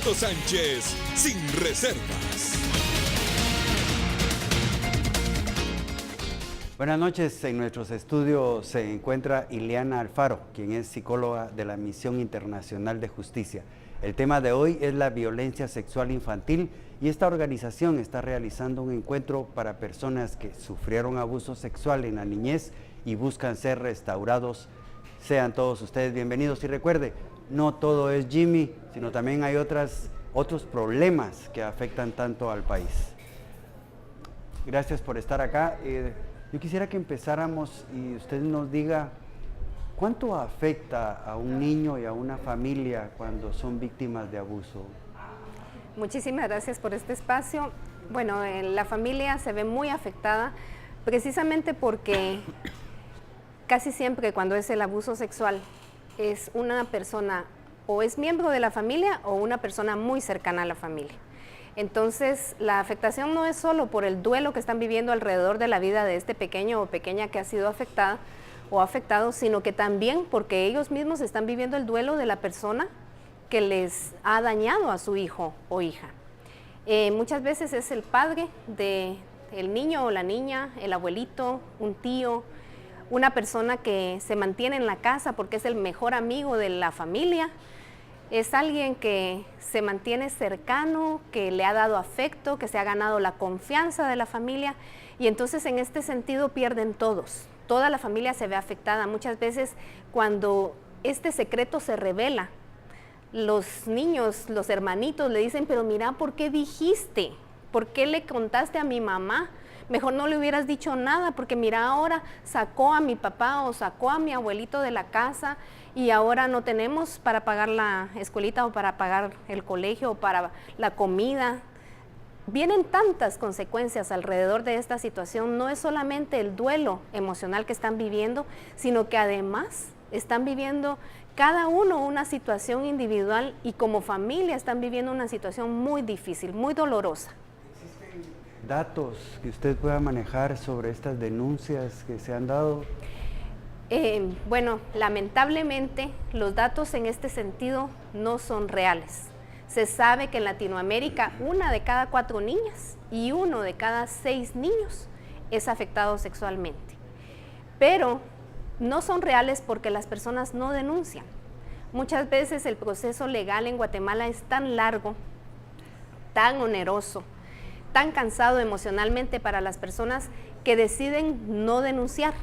Gilberto Sánchez, sin reservas. Buenas noches, en nuestros estudios se encuentra Ileana Alfaro, quien es psicóloga de la Misión Internacional de Justicia. El tema de hoy es la violencia sexual infantil y esta organización está realizando un encuentro para personas que sufrieron abuso sexual en la niñez y buscan ser restaurados. Sean todos ustedes bienvenidos y recuerde, no todo es Jimmy, sino también hay otros problemas que afectan tanto al país. Gracias por estar acá. Yo quisiera que empezáramos y usted nos diga cuánto afecta a un niño y a una familia cuando son víctimas de abuso. Muchísimas gracias por este espacio. Bueno, la familia se ve muy afectada precisamente porque casi siempre cuando es el abuso sexual es una persona o es miembro de la familia o una persona muy cercana a la familia. Entonces, la afectación no es solo por el duelo que están viviendo alrededor de la vida de este pequeño o pequeña que ha sido afectada o afectado, sino que también porque ellos mismos están viviendo el duelo de la persona que les ha dañado a su hijo o hija. Muchas veces es el padre del niño o la niña, el abuelito, un tío, una persona que se mantiene en la casa porque es el mejor amigo de la familia. Es alguien que se mantiene cercano, que le ha dado afecto, que se ha ganado la confianza de la familia y entonces en este sentido pierden todos. Toda la familia se ve afectada. Muchas veces cuando este secreto se revela, los niños, los hermanitos le dicen, pero mira, ¿por qué dijiste? ¿Por qué le contaste a mi mamá? Mejor no le hubieras dicho nada, porque mira, ahora sacó a mi papá o sacó a mi abuelito de la casa y ahora no tenemos para pagar la escuelita o para pagar el colegio o para la comida. Vienen tantas consecuencias alrededor de esta situación, no es solamente el duelo emocional que están viviendo, sino que además están viviendo cada uno una situación individual y como familia están viviendo una situación muy difícil, muy dolorosa. ¿Datos que usted pueda manejar sobre estas denuncias que se han dado? Bueno, lamentablemente los datos en este sentido no son reales. Se sabe que en Latinoamérica 1 de cada 4 niñas y 1 de cada 6 niños es afectado sexualmente. Pero no son reales porque las personas no denuncian. Muchas veces el proceso legal en Guatemala es tan largo, tan oneroso, tan cansado emocionalmente para las personas que deciden no denunciar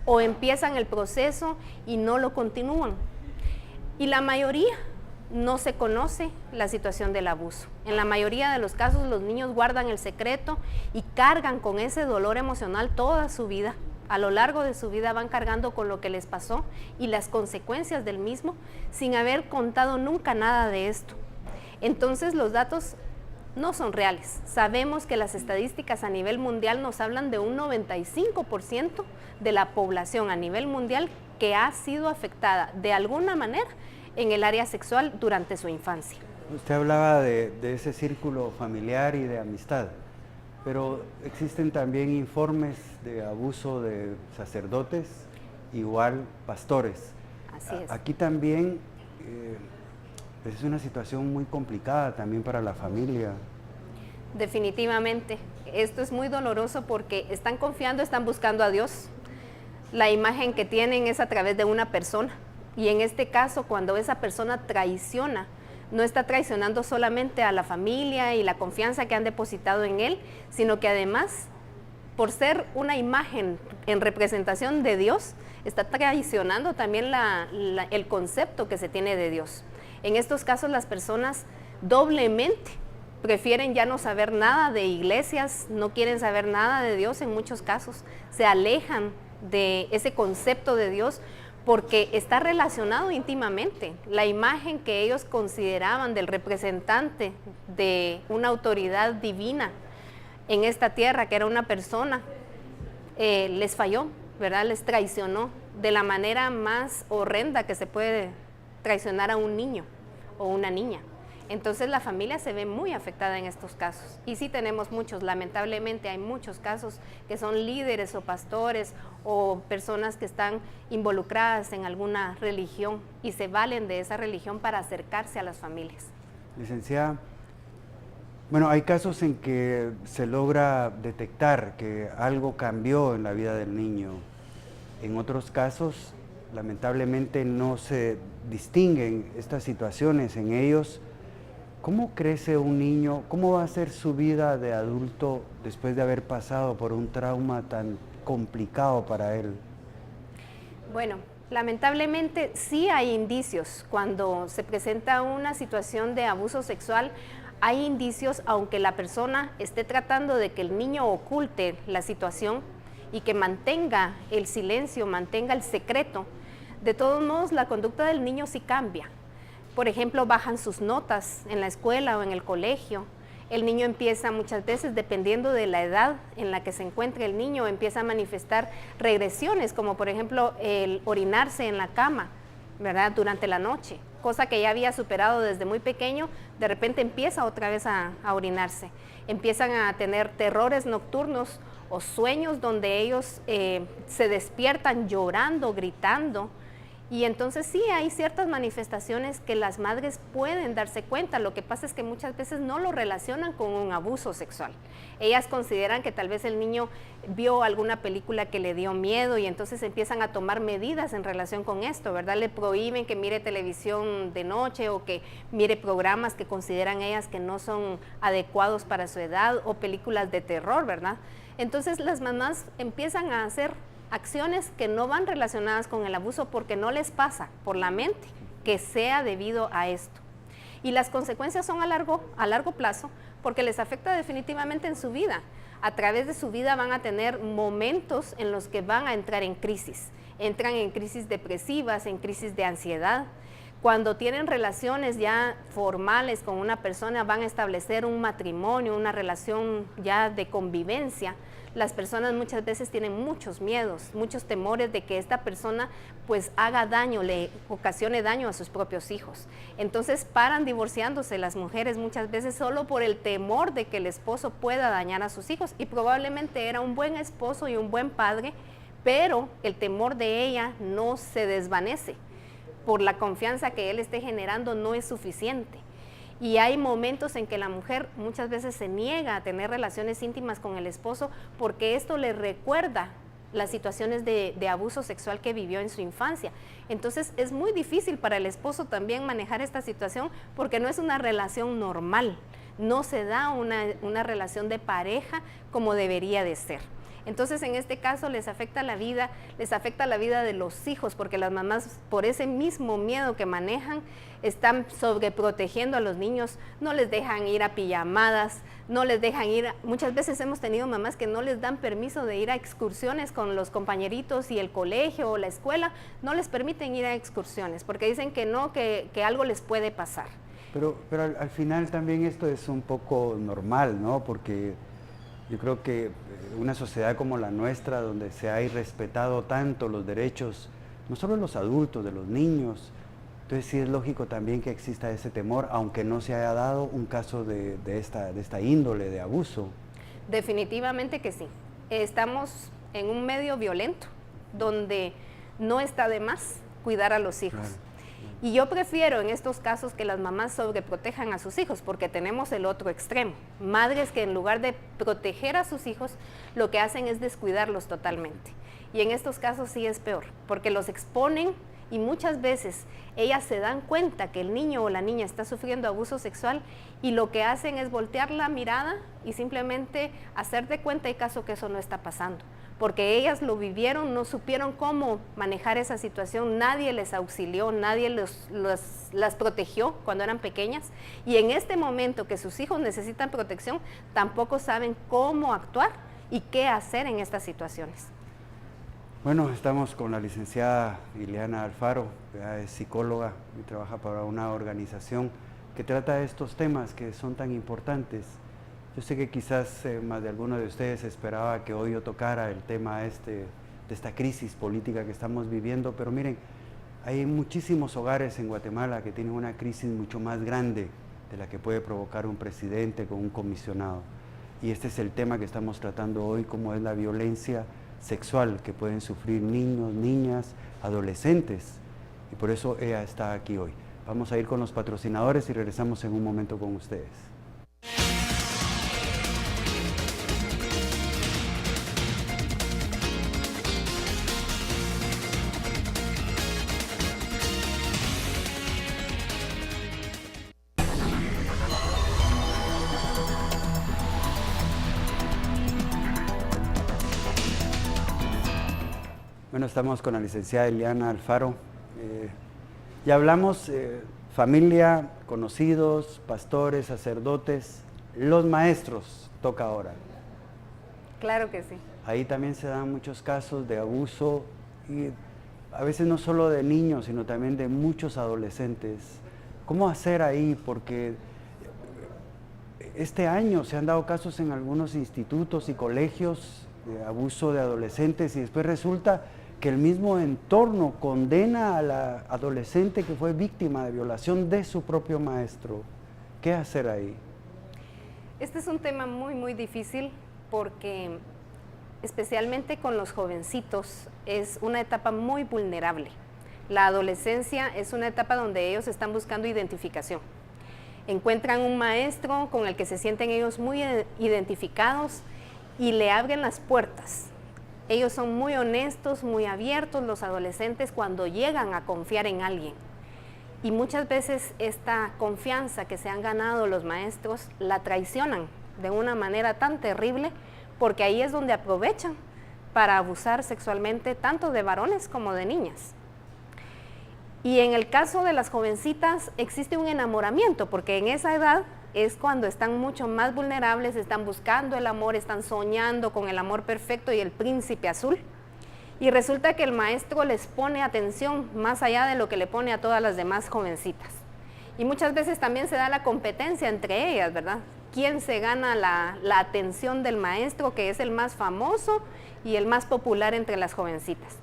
o empiezan el proceso y no lo continúan. Y la mayoría no se conoce la situación del abuso. En la mayoría de los casos los niños guardan el secreto y cargan con ese dolor emocional toda su vida. A lo largo de su vida van cargando con lo que les pasó y las consecuencias del mismo sin haber contado nunca nada de esto. Entonces los datos no son reales. Sabemos que las estadísticas a nivel mundial nos hablan de un 95% de la población a nivel mundial que ha sido afectada de alguna manera en el área sexual durante su infancia. Usted hablaba de ese círculo familiar y de amistad, pero existen también informes de abuso de sacerdotes, igual pastores. Así es. Aquí también es una situación muy complicada también para la familia. Definitivamente, esto es muy doloroso porque están confiando, están buscando a Dios. La imagen que tienen es a través de una persona y en este caso cuando esa persona traiciona, no está traicionando solamente a la familia y la confianza que han depositado en él, sino que además, por ser una imagen en representación de Dios, está traicionando también el concepto que se tiene de Dios. En estos casos las personas doblemente prefieren ya no saber nada de iglesias, no quieren saber nada de Dios en muchos casos, se alejan de ese concepto de Dios porque está relacionado íntimamente. La imagen que ellos consideraban del representante de una autoridad divina en esta tierra, que era una persona, les falló, ¿verdad? Les traicionó de la manera más horrenda que se puede traicionar a un niño o una niña. Entonces la familia se ve muy afectada en estos casos. Y sí tenemos muchos, lamentablemente hay muchos casos que son líderes o pastores o personas que están involucradas en alguna religión y se valen de esa religión para acercarse a las familias. Licenciada, bueno, hay casos en que se logra detectar que algo cambió en la vida del niño. En otros casos, lamentablemente, no se distinguen estas situaciones en ellos. ¿Cómo crece un niño? ¿Cómo va a ser su vida de adulto después de haber pasado por un trauma tan complicado para él? Bueno, lamentablemente sí hay indicios. Cuando se presenta una situación de abuso sexual, hay indicios, aunque la persona esté tratando de que el niño oculte la situación y que mantenga el silencio, mantenga el secreto, de todos modos la conducta del niño sí cambia. Por ejemplo, bajan sus notas en la escuela o en el colegio. El niño empieza muchas veces, dependiendo de la edad en la que se encuentre el niño, empieza a manifestar regresiones, como por ejemplo el orinarse en la cama, ¿verdad?, durante la noche, cosa que ya había superado desde muy pequeño. De repente empieza otra vez a orinarse. Empiezan a tener terrores nocturnos o sueños donde ellos se despiertan llorando, gritando. Y entonces sí hay ciertas manifestaciones que las madres pueden darse cuenta. Lo que pasa es que muchas veces no lo relacionan con un abuso sexual. Ellas consideran que tal vez el niño vio alguna película que le dio miedo y entonces empiezan a tomar medidas en relación con esto, ¿verdad? Le prohíben que mire televisión de noche o que mire programas que consideran ellas que no son adecuados para su edad, o películas de terror, ¿verdad? Entonces las mamás empiezan a hacer acciones que no van relacionadas con el abuso porque no les pasa por la mente que sea debido a esto. Y las consecuencias son a largo plazo, porque les afecta definitivamente en su vida. A través de su vida van a tener momentos en los que van a entrar en crisis. Entran en crisis depresivas, en crisis de ansiedad. Cuando tienen relaciones ya formales con una persona, van a establecer un matrimonio, una relación ya de convivencia. Las personas muchas veces tienen muchos miedos, muchos temores de que esta persona pues haga daño, le ocasione daño a sus propios hijos. Entonces paran divorciándose las mujeres muchas veces solo por el temor de que el esposo pueda dañar a sus hijos, y probablemente era un buen esposo y un buen padre, pero el temor de ella no se desvanece. Por la confianza que él esté generando no es suficiente. Y hay momentos en que la mujer muchas veces se niega a tener relaciones íntimas con el esposo porque esto le recuerda las situaciones de abuso sexual que vivió en su infancia. Entonces es muy difícil para el esposo también manejar esta situación porque no es una relación normal, no se da una relación de pareja como debería de ser. Entonces en este caso les afecta la vida de los hijos, porque las mamás, por ese mismo miedo que manejan, están sobreprotegiendo a los niños, no les dejan ir a pijamadas, no les dejan ir, muchas veces hemos tenido mamás que no les dan permiso de ir a excursiones con los compañeritos, y el colegio o la escuela no les permiten ir a excursiones porque dicen que no, que algo les puede pasar. Pero al final también esto es un poco normal, ¿no? Porque yo creo que una sociedad como la nuestra, donde se ha irrespetado tanto los derechos, no solo de los adultos, de los niños, entonces sí es lógico también que exista ese temor, aunque no se haya dado un caso de esta índole de abuso. Definitivamente que sí. Estamos en un medio violento, donde no está de más cuidar a los hijos. Claro. Y yo prefiero en estos casos que las mamás sobreprotejan a sus hijos, porque tenemos el otro extremo. Madres que en lugar de proteger a sus hijos, lo que hacen es descuidarlos totalmente. Y en estos casos sí es peor, porque los exponen y muchas veces ellas se dan cuenta que el niño o la niña está sufriendo abuso sexual y lo que hacen es voltear la mirada y simplemente hacer de cuenta y caso que eso no está pasando. Porque ellas lo vivieron, no supieron cómo manejar esa situación, nadie les auxilió, nadie las protegió cuando eran pequeñas, y en este momento que sus hijos necesitan protección, tampoco saben cómo actuar y qué hacer en estas situaciones. Bueno, estamos con la licenciada Ileana Alfaro, es psicóloga y trabaja para una organización que trata estos temas que son tan importantes. Yo sé que quizás más de alguno de ustedes esperaba que hoy yo tocara el tema de esta crisis política que estamos viviendo, pero miren, hay muchísimos hogares en Guatemala que tienen una crisis mucho más grande de la que puede provocar un presidente con un comisionado. Y este es el tema que estamos tratando hoy, como es la violencia sexual que pueden sufrir niños, niñas, adolescentes. Y por eso ella está aquí hoy. Vamos a ir con los patrocinadores y regresamos en un momento con ustedes. Bueno, estamos con la licenciada Ileana Alfaro. Ya hablamos, familia, conocidos, pastores, sacerdotes, los maestros, toca ahora. Claro que sí. Ahí también se dan muchos casos de abuso y a veces no solo de niños, sino también de muchos adolescentes. ¿Cómo hacer ahí? Porque este año se han dado casos en algunos institutos y colegios de abuso de adolescentes y después resulta que el mismo entorno condena a la adolescente que fue víctima de violación de su propio maestro. ¿Qué hacer ahí? Este es un tema muy difícil porque especialmente con los jovencitos es una etapa muy vulnerable. La adolescencia es una etapa donde ellos están buscando identificación. Encuentran un maestro con el que se sienten ellos muy identificados y le abren las puertas. Ellos son muy honestos, muy abiertos, los adolescentes, cuando llegan a confiar en alguien. Y muchas veces esta confianza que se han ganado los maestros la traicionan de una manera tan terrible, porque ahí es donde aprovechan para abusar sexualmente tanto de varones como de niñas. Y en el caso de las jovencitas existe un enamoramiento, porque en esa edad es cuando están mucho más vulnerables, están buscando el amor, están soñando con el amor perfecto y el príncipe azul. Y resulta que el maestro les pone atención más allá de lo que le pone a todas las demás jovencitas. Y muchas veces también se da la competencia entre ellas, ¿verdad? ¿Quién se gana la atención del maestro, que es el más famoso y el más popular entre las jovencitas?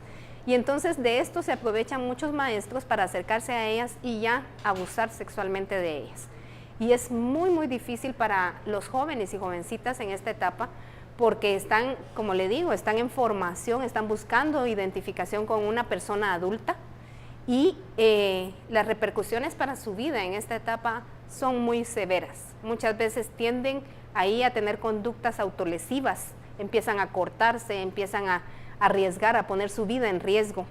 Y entonces de esto se aprovechan muchos maestros para acercarse a ellas y ya abusar sexualmente de ellas. Y es muy difícil para los jóvenes y jovencitas en esta etapa porque están, como le digo, están en formación, están buscando identificación con una persona adulta y las repercusiones para su vida en esta etapa son muy severas. Muchas veces tienden ahí a tener conductas autolesivas, empiezan a cortarse, empiezan a arriesgar, a poner su vida en riesgo.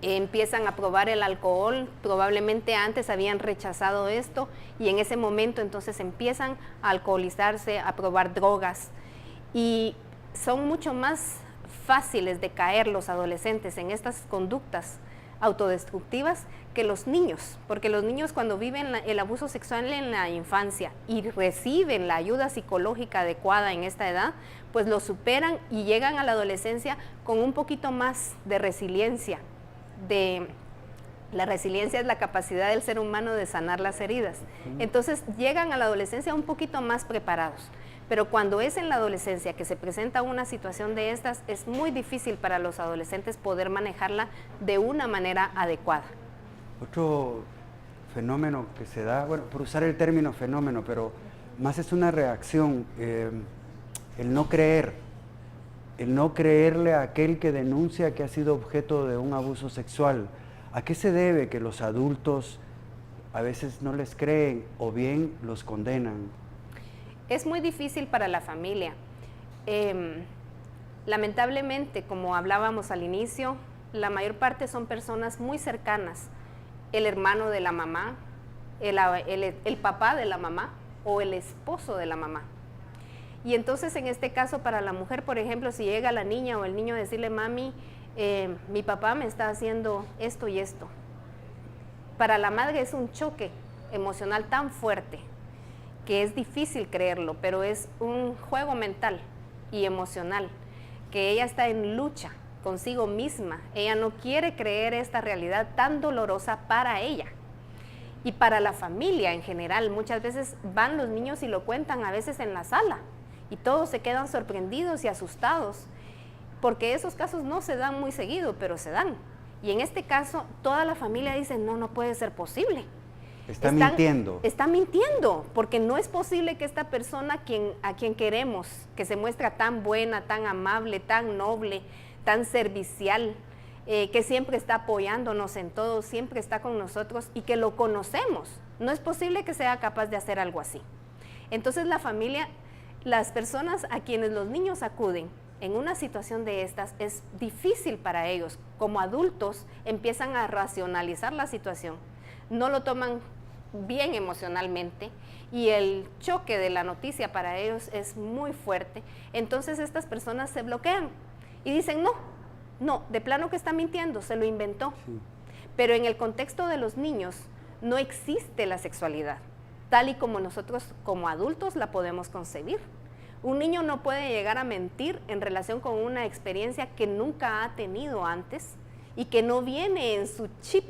Empiezan a probar el alcohol, probablemente antes habían rechazado esto y en ese momento entonces empiezan a alcoholizarse, a probar drogas y son mucho más fáciles de caer los adolescentes en estas conductas autodestructivas que los niños, porque los niños cuando viven el abuso sexual en la infancia y reciben la ayuda psicológica adecuada en esta edad, pues lo superan y llegan a la adolescencia con un poquito más de resiliencia. La resiliencia es la capacidad del ser humano de sanar las heridas. Entonces llegan a la adolescencia un poquito más preparados. Pero cuando es en la adolescencia que se presenta una situación de estas, es muy difícil para los adolescentes poder manejarla de una manera adecuada. Otro fenómeno que se da, bueno, por usar el término fenómeno, pero más es una reacción, el no creerle a aquel que denuncia que ha sido objeto de un abuso sexual. ¿A qué se debe que los adultos a veces no les creen o bien los condenan? Es muy difícil para la familia. Lamentablemente, como hablábamos al inicio, la mayor parte son personas muy cercanas. El hermano de la mamá, el papá de la mamá o el esposo de la mamá. Y entonces en este caso para la mujer, por ejemplo, si llega la niña o el niño a decirle, mami, mi papá me está haciendo esto y esto. Para la madre es un choque emocional tan fuerte que es difícil creerlo, pero es un juego mental y emocional, que ella está en lucha consigo misma. Ella no quiere creer esta realidad tan dolorosa para ella. Y para la familia en general, muchas veces van los niños y lo cuentan a veces en la sala y todos se quedan sorprendidos y asustados porque esos casos no se dan muy seguido, pero se dan. Y en este caso toda la familia dice, no puede ser posible. Está mintiendo. Está mintiendo, porque no es posible que esta persona a quien queremos, que se muestra tan buena, tan amable, tan noble, tan servicial, que siempre está apoyándonos en todo, siempre está con nosotros y que lo conocemos. No es posible que sea capaz de hacer algo así. Entonces la familia, las personas a quienes los niños acuden en una situación de estas, es difícil para ellos. Como adultos empiezan a racionalizar la situación, no lo toman bien emocionalmente y el choque de la noticia para ellos es muy fuerte. Entonces estas personas se bloquean y dicen no, de plano que está mintiendo, se lo inventó. Sí. Pero en el contexto de los niños no existe la sexualidad, tal y como nosotros como adultos la podemos concebir. Un niño no puede llegar a mentir en relación con una experiencia que nunca ha tenido antes y que no viene en su chip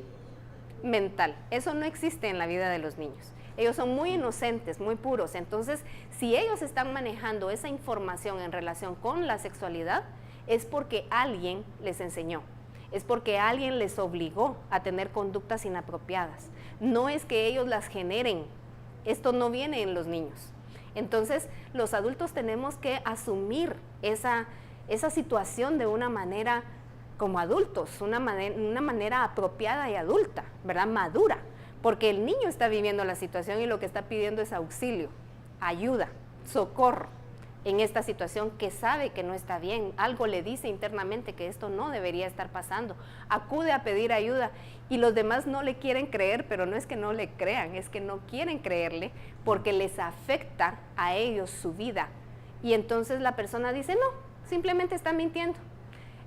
mental. Eso no existe en la vida de los niños. Ellos son muy inocentes, muy puros. Entonces, si ellos están manejando esa información en relación con la sexualidad, es porque alguien les enseñó, es porque alguien les obligó a tener conductas inapropiadas. No es que ellos las generen, esto no viene en los niños. Entonces, los adultos tenemos que asumir esa situación de una manera como adultos, una manera apropiada y adulta, ¿verdad? Madura, porque el niño está viviendo la situación y lo que está pidiendo es auxilio, ayuda, socorro en esta situación que sabe que no está bien, algo le dice internamente que esto no debería estar pasando, acude a pedir ayuda y los demás no le quieren creer, pero no es que no le crean, es que no quieren creerle porque les afecta a ellos su vida y entonces la persona dice no, simplemente está mintiendo.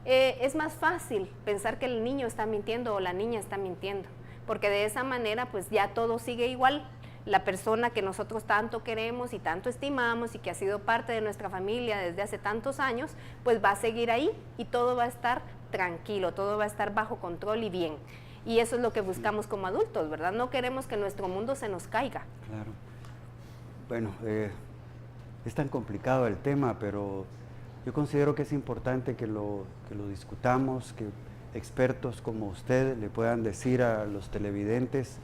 Es más fácil pensar que el niño está mintiendo o la niña está mintiendo, porque de esa manera pues ya todo sigue igual. La persona que nosotros tanto queremos y tanto estimamos y que ha sido parte de nuestra familia desde hace tantos años, pues va a seguir ahí y todo va a estar tranquilo, todo va a estar bajo control y bien. Y eso es lo que buscamos como adultos, ¿verdad? No queremos que nuestro mundo se nos caiga. Claro. Bueno, es tan complicado el tema, pero yo considero que es importante que lo discutamos, que expertos como usted le puedan decir a los televidentes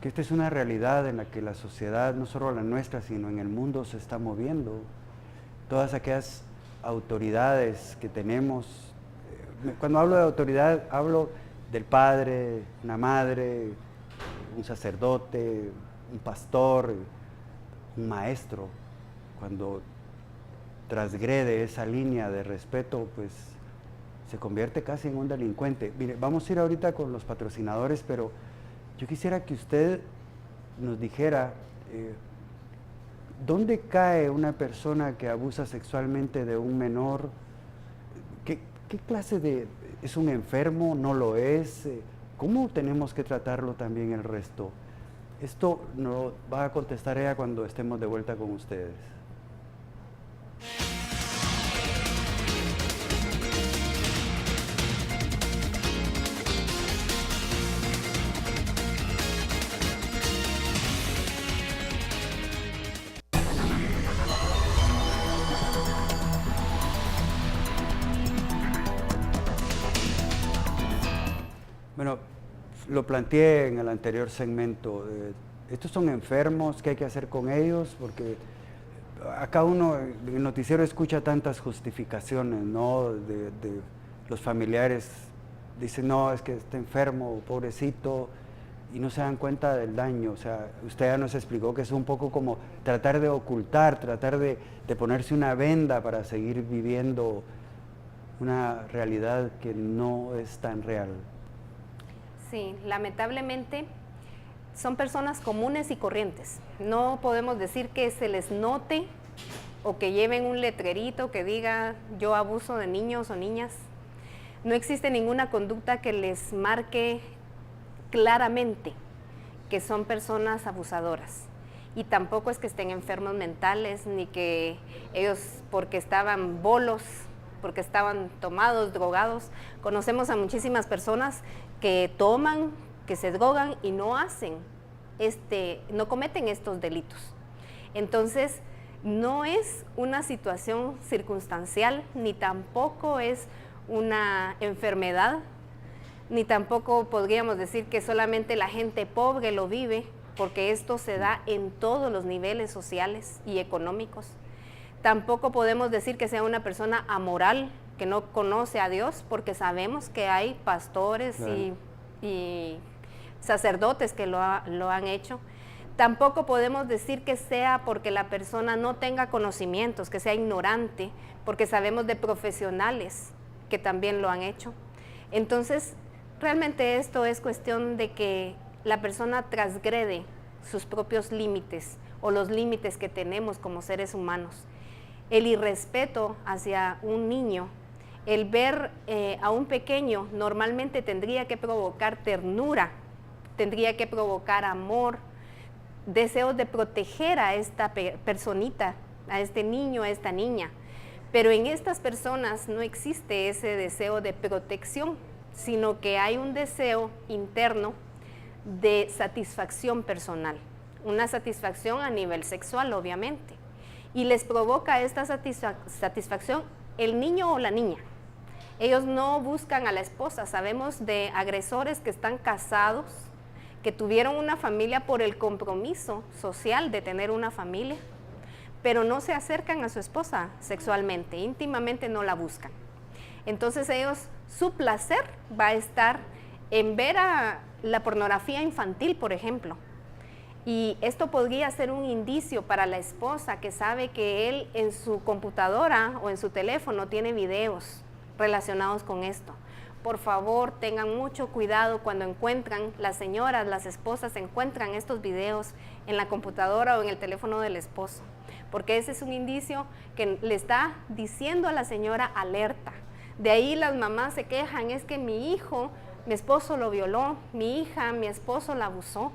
que esta es una realidad en la que la sociedad, no solo la nuestra, sino en el mundo se está moviendo. Todas aquellas autoridades que tenemos, cuando hablo de autoridad, hablo del padre, una madre, un sacerdote, un pastor, un maestro. Cuando transgrede esa línea de respeto, pues se convierte casi en un delincuente. Mire, vamos a ir ahorita con los patrocinadores, pero yo quisiera que usted nos dijera, ¿dónde cae una persona que abusa sexualmente de un menor? ¿Qué clase de... ¿Es un enfermo? ¿No lo es? ¿Cómo tenemos que tratarlo también el resto? Esto nos va a contestar ella cuando estemos de vuelta con ustedes. Bueno, lo planteé en el anterior segmento. Estos son enfermos, ¿qué hay que hacer con ellos? Porque acá uno, en el noticiero, escucha tantas justificaciones, ¿no? De los familiares. Dicen, no, es que está enfermo, pobrecito, y no se dan cuenta del daño. O sea, usted ya nos explicó que es un poco como tratar de ocultar, tratar de ponerse una venda para seguir viviendo una realidad que no es tan real. Sí, lamentablemente son personas comunes y corrientes. No podemos decir que se les note o que lleven un letrerito que diga yo abuso de niños o niñas. No existe ninguna conducta que les marque claramente que son personas abusadoras. Y tampoco es que estén enfermos mentales, ni que ellos porque estaban bolos, porque estaban tomados, drogados. Conocemos a muchísimas personas que toman, que se drogan y no no cometen estos delitos. Entonces, no es una situación circunstancial, ni tampoco es una enfermedad, ni tampoco podríamos decir que solamente la gente pobre lo vive, porque esto se da en todos los niveles sociales y económicos. Tampoco podemos decir que sea una persona amoral que no conoce a Dios, porque sabemos que hay pastores Claro. y sacerdotes que lo han hecho. Tampoco podemos decir que sea porque la persona no tenga conocimientos, que sea ignorante, porque sabemos de profesionales que también lo han hecho. Entonces, realmente esto es cuestión de que la persona transgrede sus propios límites o los límites que tenemos como seres humanos. El irrespeto hacia un niño, el ver a un pequeño, normalmente tendría que provocar ternura, tendría que provocar amor, deseos de proteger a esta personita, a este niño, a esta niña. Pero en estas personas no existe ese deseo de protección, sino que hay un deseo interno de satisfacción personal, una satisfacción a nivel sexual, obviamente. Y les provoca esta satisfacción el niño o la niña. Ellos no buscan a la esposa. Sabemos de agresores que están casados, que tuvieron una familia por el compromiso social de tener una familia, pero no se acercan a su esposa sexualmente, íntimamente no la buscan. Entonces ellos, su placer va a estar en ver a la pornografía infantil, por ejemplo. Y esto podría ser un indicio para la esposa que sabe que él en su computadora o en su teléfono tiene videos relacionados con esto. Por favor, tengan mucho cuidado cuando encuentran, las señoras, las esposas encuentran estos videos en la computadora o en el teléfono del esposo, porque ese es un indicio que le está diciendo a la señora alerta. De ahí las mamás se quejan, es que mi hijo, mi esposo lo violó, mi hija, mi esposo la abusó.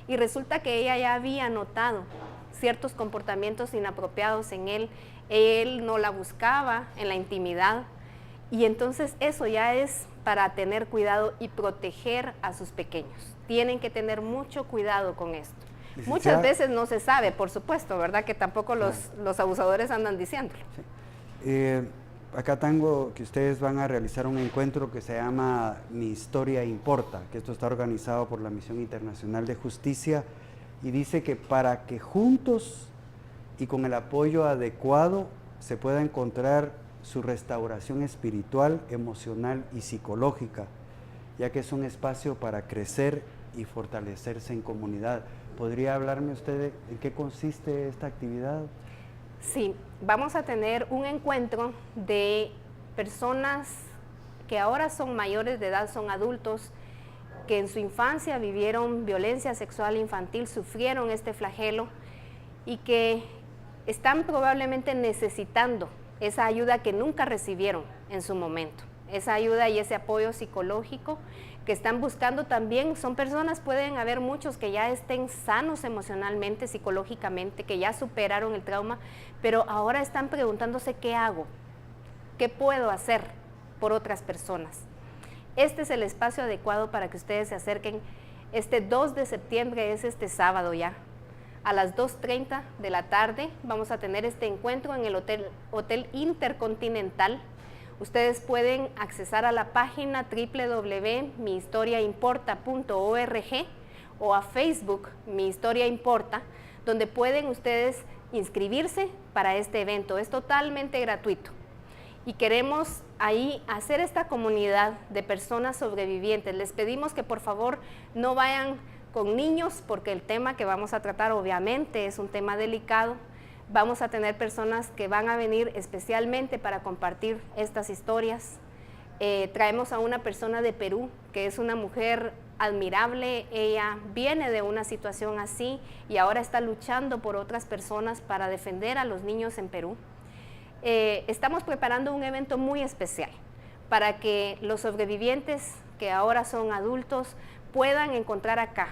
Y resulta que ella ya había notado ciertos comportamientos inapropiados en él no la buscaba en la intimidad. Y entonces eso ya es para tener cuidado y proteger a sus pequeños. Tienen que tener mucho cuidado con esto. Muchas veces no se sabe, por supuesto, ¿verdad? Que tampoco los abusadores andan diciéndolo. Sí. Acá tengo que ustedes van a realizar un encuentro que se llama Mi Historia Importa, que esto está organizado por la Misión Internacional de Justicia y dice que para que juntos y con el apoyo adecuado se pueda encontrar su restauración espiritual, emocional y psicológica, ya que es un espacio para crecer y fortalecerse en comunidad. ¿Podría hablarme usted en qué consiste esta actividad? Sí, vamos a tener un encuentro de personas que ahora son mayores de edad, son adultos, que en su infancia vivieron violencia sexual infantil, sufrieron este flagelo y que están probablemente necesitando esa ayuda que nunca recibieron en su momento, esa ayuda y ese apoyo psicológico que están buscando también. Son personas, pueden haber muchos que ya estén sanos emocionalmente, psicológicamente, que ya superaron el trauma, pero ahora están preguntándose qué hago, qué puedo hacer por otras personas. Este es el espacio adecuado para que ustedes se acerquen. Este 2 de septiembre es este sábado ya. A las 2:30 de la tarde vamos a tener este encuentro en el Hotel Intercontinental. Ustedes pueden accesar a la página www.mihistoriaimporta.org o a Facebook Mi Historia Importa, donde pueden ustedes inscribirse para este evento. Es totalmente gratuito. Y queremos ahí hacer esta comunidad de personas sobrevivientes. Les pedimos que por favor no vayan con niños, porque el tema que vamos a tratar obviamente es un tema delicado. Vamos a tener personas que van a venir especialmente para compartir estas historias. Traemos a una persona de Perú, que es una mujer admirable. Ella viene de una situación así y ahora está luchando por otras personas para defender a los niños en Perú. Estamos preparando un evento muy especial para que los sobrevivientes que ahora son adultos puedan encontrar acá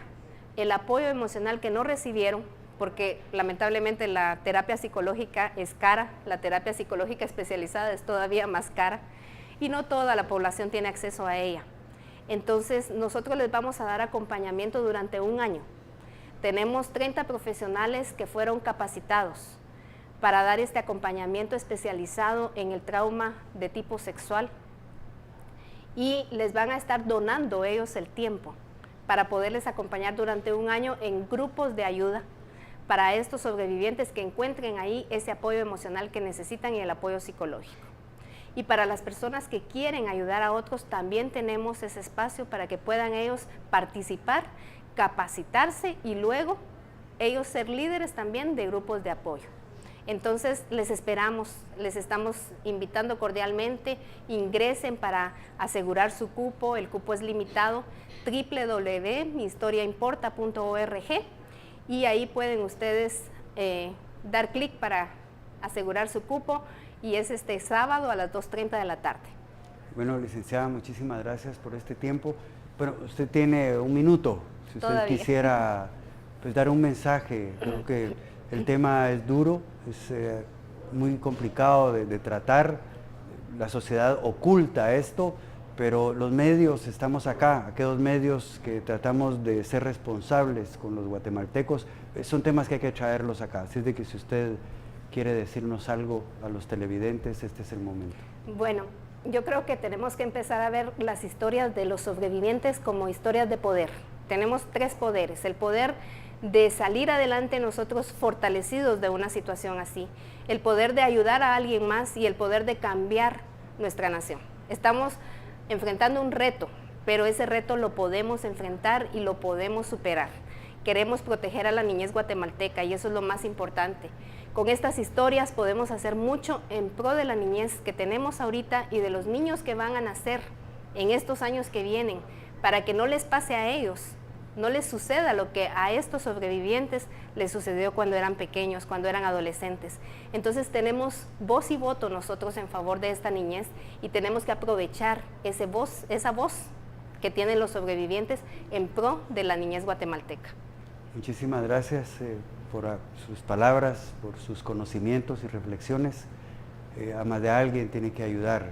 el apoyo emocional que no recibieron, porque lamentablemente la terapia psicológica es cara, la terapia psicológica especializada es todavía más cara y no toda la población tiene acceso a ella. Entonces nosotros les vamos a dar acompañamiento durante un año. Tenemos 30 profesionales que fueron capacitados para dar este acompañamiento especializado en el trauma de tipo sexual y les van a estar donando ellos el tiempo para poderles acompañar durante un año en grupos de ayuda para estos sobrevivientes que encuentren ahí ese apoyo emocional que necesitan y el apoyo psicológico. Y para las personas que quieren ayudar a otros, también tenemos ese espacio para que puedan ellos participar, capacitarse y luego ellos ser líderes también de grupos de apoyo. Entonces les esperamos, les estamos invitando cordialmente, ingresen para asegurar su cupo, el cupo es limitado, www.mihistoriaimporta.org, y ahí pueden ustedes dar clic para asegurar su cupo, y es este sábado a las 2:30 de la tarde. Bueno, licenciada, muchísimas gracias por este tiempo. Bueno, usted tiene un minuto, si usted Todavía quisiera pues, dar un mensaje. Creo que el tema es duro, es muy complicado de tratar, la sociedad oculta esto, pero los medios estamos acá, aquellos medios que tratamos de ser responsables con los guatemaltecos, son temas que hay que traerlos acá. Así es de que si usted quiere decirnos algo a los televidentes, este es el momento. Bueno, yo creo que tenemos que empezar a ver las historias de los sobrevivientes como historias de poder. Tenemos 3 poderes, el poder de salir adelante nosotros fortalecidos de una situación así, el poder de ayudar a alguien más y el poder de cambiar nuestra nación. Estamos enfrentando un reto, pero ese reto lo podemos enfrentar y lo podemos superar. Queremos proteger a la niñez guatemalteca y eso es lo más importante. Con estas historias podemos hacer mucho en pro de la niñez que tenemos ahorita y de los niños que van a nacer en estos años que vienen, para que no les pase a ellos, no les suceda lo que a estos sobrevivientes les sucedió cuando eran pequeños, cuando eran adolescentes. Entonces tenemos voz y voto nosotros en favor de esta niñez y tenemos que aprovechar esa voz que tienen los sobrevivientes en pro de la niñez guatemalteca. Muchísimas gracias por sus palabras, por sus conocimientos y reflexiones. A más de alguien tiene que ayudar,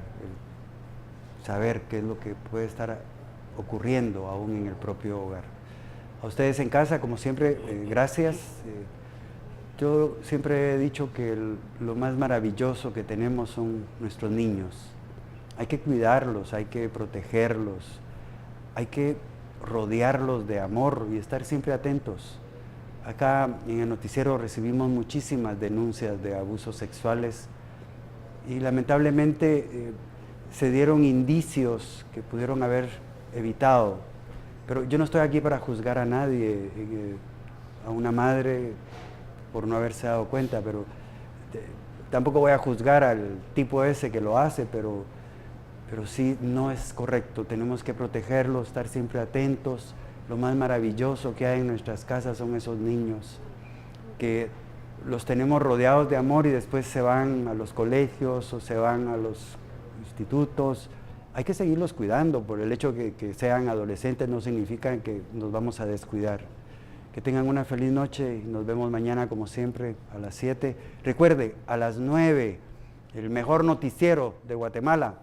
saber qué es lo que puede estar ocurriendo aún en el propio hogar. A ustedes en casa, como siempre, gracias. Yo siempre he dicho que lo más maravilloso que tenemos son nuestros niños. Hay que cuidarlos, hay que protegerlos, hay que rodearlos de amor y estar siempre atentos. Acá en el noticiero recibimos muchísimas denuncias de abusos sexuales y lamentablemente se dieron indicios que pudieron haber evitado. Pero yo no estoy aquí para juzgar a nadie, a una madre por no haberse dado cuenta, pero tampoco voy a juzgar al tipo ese que lo hace, pero sí no es correcto. Tenemos que protegerlos, estar siempre atentos. Lo más maravilloso que hay en nuestras casas son esos niños que los tenemos rodeados de amor y después se van a los colegios o se van a los institutos. Hay que seguirlos cuidando. Por el hecho que sean adolescentes no significa que nos vamos a descuidar. Que tengan una feliz noche y nos vemos mañana como siempre a las 7. Recuerde, a las 9, el mejor noticiero de Guatemala,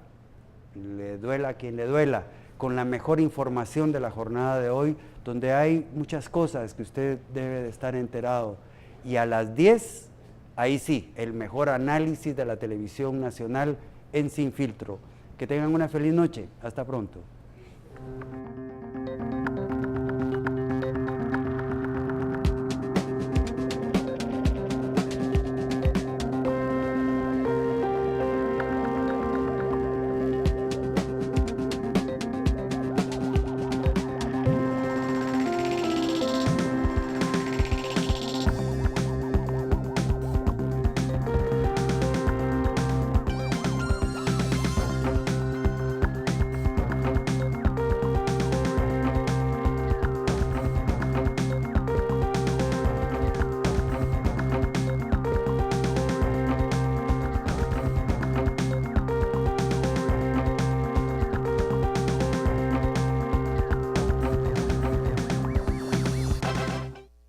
le duela a quien le duela, con la mejor información de la jornada de hoy, donde hay muchas cosas que usted debe de estar enterado. Y a las 10, ahí sí, el mejor análisis de la televisión nacional en Sin Filtro. Que tengan una feliz noche. Hasta pronto.